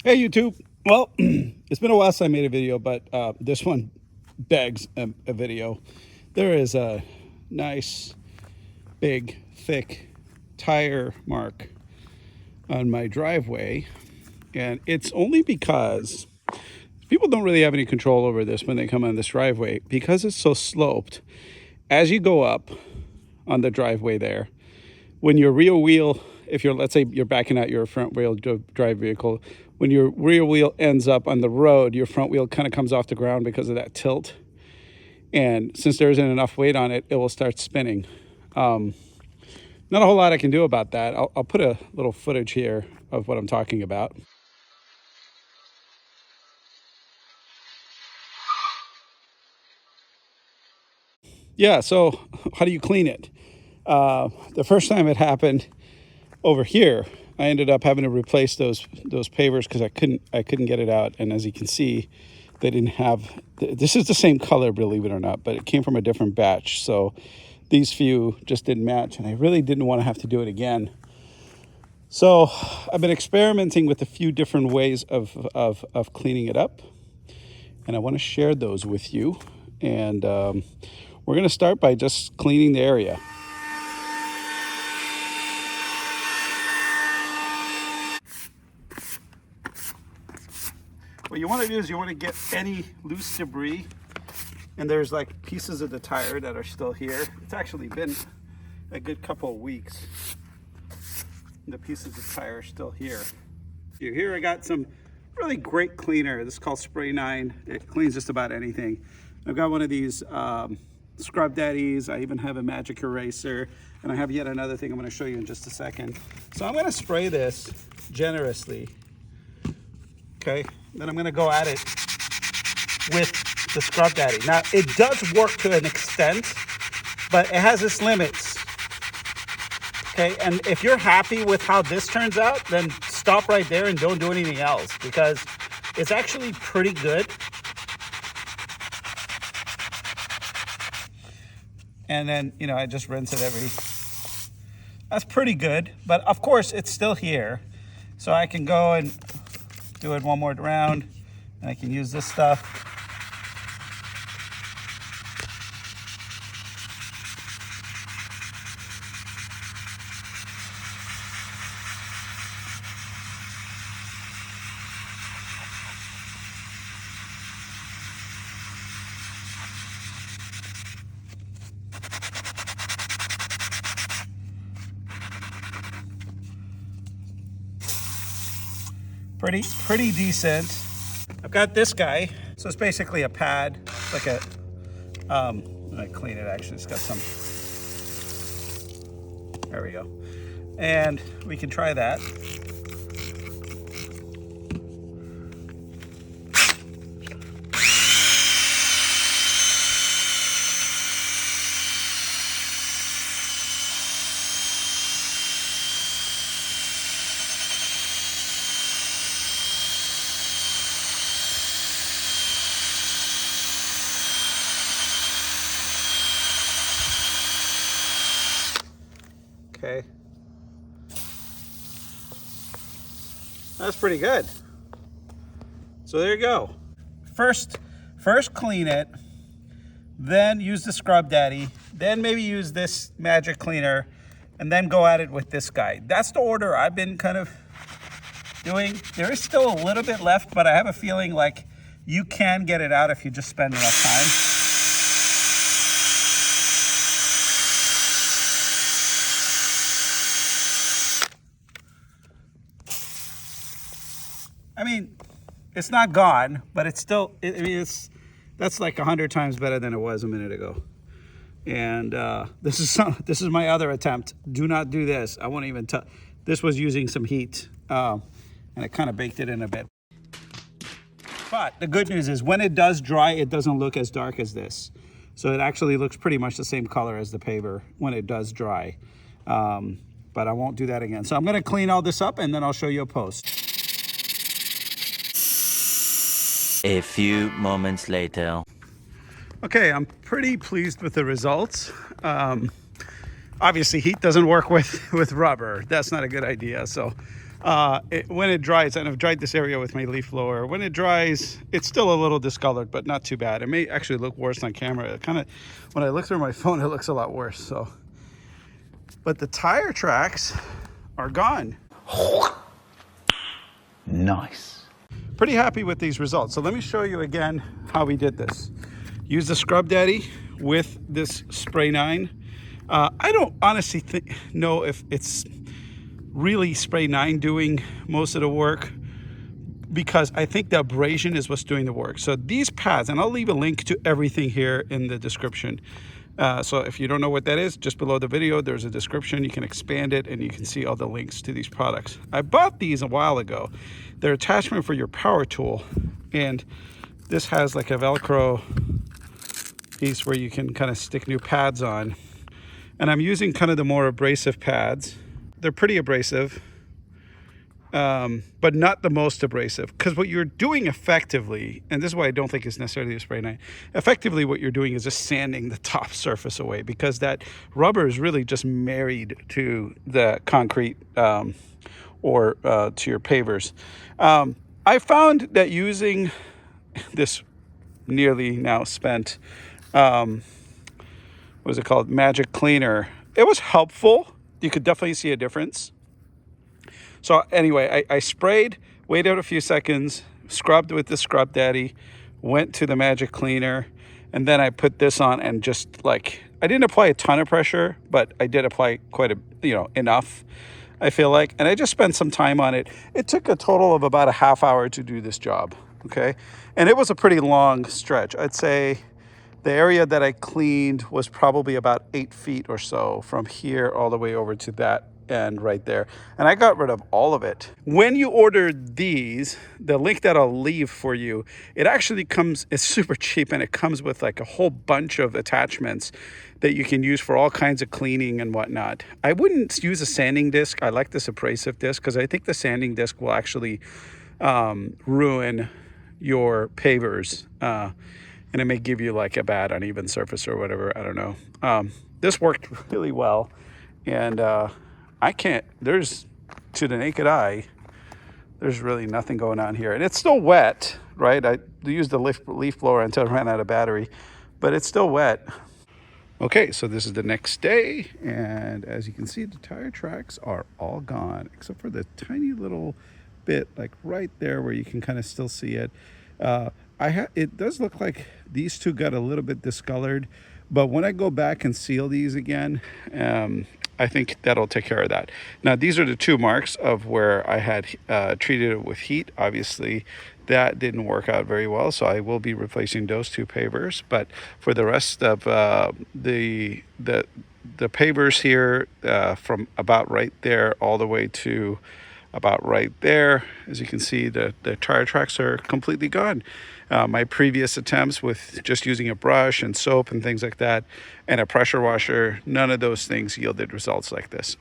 Hey YouTube. Well, it's been a while since I made a video, but this one begs a video. There is a nice, big, thick tire mark on my driveway, and it's only because people don't really have any control over this when they come on this driveway because it's so sloped. As you go up on the driveway there, when your rear wheel, if you're, let's say you're backing out your front wheel drive vehicle, when your rear wheel ends up on the road, your front wheel kind of comes off the ground because of that tilt. And since there isn't enough weight on it, it will start spinning. Not a whole lot I can do about that. I'll put a little footage here of what I'm talking about. Yeah, so how do you clean it? The first time it happened over here, I ended up having to replace those pavers because I couldn't get it out. And as you can see, they didn't have, this is the same color, believe it or not, but it came from a different batch. So these few just didn't match, and I really didn't want to have to do it again. So I've been experimenting with a few different ways of cleaning it up, and I want to share those with you. And we're going to start by just cleaning the area. What you want to do is you want to get any loose debris, and there's like pieces of the tire that are still here. It's actually been a good couple of weeks. The pieces of tire are still here. Here I got some really great cleaner. This is called Spray 9. It cleans just about anything. I've got one of these Scrub Daddies. I even have a magic eraser, and I have yet another thing I'm going to show you in just a second. So I'm going to spray this generously. Okay, then I'm going to go at it with the Scrub Daddy. Now, it does work to an extent, but it has its limits. Okay, and if you're happy with how this turns out, then stop right there and don't do anything else, because it's actually pretty good. And then, you know, I just rinse it that's pretty good. But of course, it's still here. So I can go and do it one more round, and I can use this stuff. Pretty decent. I've got this guy. So it's basically a pad. It's like a, let me clean it actually. It's got some, there we go. And we can try that. Okay, that's pretty good. So there you go. First clean it, then use the Scrub Daddy, then maybe use this magic cleaner, and then go at it with this guy. That's the order I've been kind of doing. There is still a little bit left, but I have a feeling like you can get it out if you just spend enough time. I mean, it's not gone, but it's still, that's like 100 times better than it was a minute ago. And this is my other attempt. Do not do this. I won't even tell. This was using some heat, and it kind of baked it in a bit. But the good news is when it does dry, it doesn't look as dark as this. So it actually looks pretty much the same color as the paver when it does dry. But I won't do that again. So I'm going to clean all this up, and then I'll show you a post. A few moments later. Okay, I'm pretty pleased with the results. Obviously, heat doesn't work with rubber. That's not a good idea. So When it dries, and I've dried this area with my leaf blower, when it dries, it's still a little discolored, but not too bad. It may actually look worse on camera. It kind of, when I look through my phone, it looks a lot worse. So, but the tire tracks are gone. Nice. Pretty happy with these results. So let me show you again how we did this. Use the Scrub Daddy with this Spray 9. I don't honestly know if it's really Spray 9 doing most of the work, because I think the abrasion is what's doing the work. So these pads, and I'll leave a link to everything here in the description. So if you don't know what that is, just below the video, there's a description. You can expand it and you can see all the links to these products. I bought these a while ago. They're attachment for your power tool. And this has like a Velcro piece where you can kind of stick new pads on. And I'm using kind of the more abrasive pads. They're pretty abrasive, but not the most abrasive, because what you're doing effectively, and this is why I don't think it's necessarily a Spray 9, effectively what you're doing is just sanding the top surface away, because that rubber is really just married to the concrete or to your pavers. I found that using this nearly now spent, what is it called, magic cleaner, it was helpful. You could definitely see a difference. So anyway, I sprayed, waited a few seconds, scrubbed with the Scrub Daddy, went to the magic cleaner, and then I put this on, and just like, I didn't apply a ton of pressure, but I did apply quite a, enough, I feel like. And I just spent some time on it. It took a total of about a half hour to do this job, okay? And it was a pretty long stretch. I'd say the area that I cleaned was probably about 8 feet or so from here all the way over to that end right there. And I got rid of all of it. When you order these, the link that I'll leave for you, it actually comes, it's super cheap, and it comes with like a whole bunch of attachments that you can use for all kinds of cleaning and whatnot. I wouldn't use a sanding disc. I like this abrasive disc because I think the sanding disc will actually ruin your pavers. And it may give you like a bad uneven surface or whatever. I don't know. This worked really well. And there's, to the naked eye, there's really nothing going on here. And it's still wet, right? I used the leaf blower until it ran out of battery, but it's still wet. Okay, so this is the next day. And as you can see, the tire tracks are all gone, except for the tiny little bit, like right there where you can kind of still see it. It does look like these two got a little bit discolored, but when I go back and seal these again, I think that'll take care of that. Now, these are the two marks of where I had treated it with heat. Obviously, that didn't work out very well, so I will be replacing those two pavers. But for the rest of the pavers here, from about right there all the way to about right there, as you can see, the tire tracks are completely gone. My previous attempts with just using a brush and soap and things like that and a pressure washer, none of those things yielded results like this.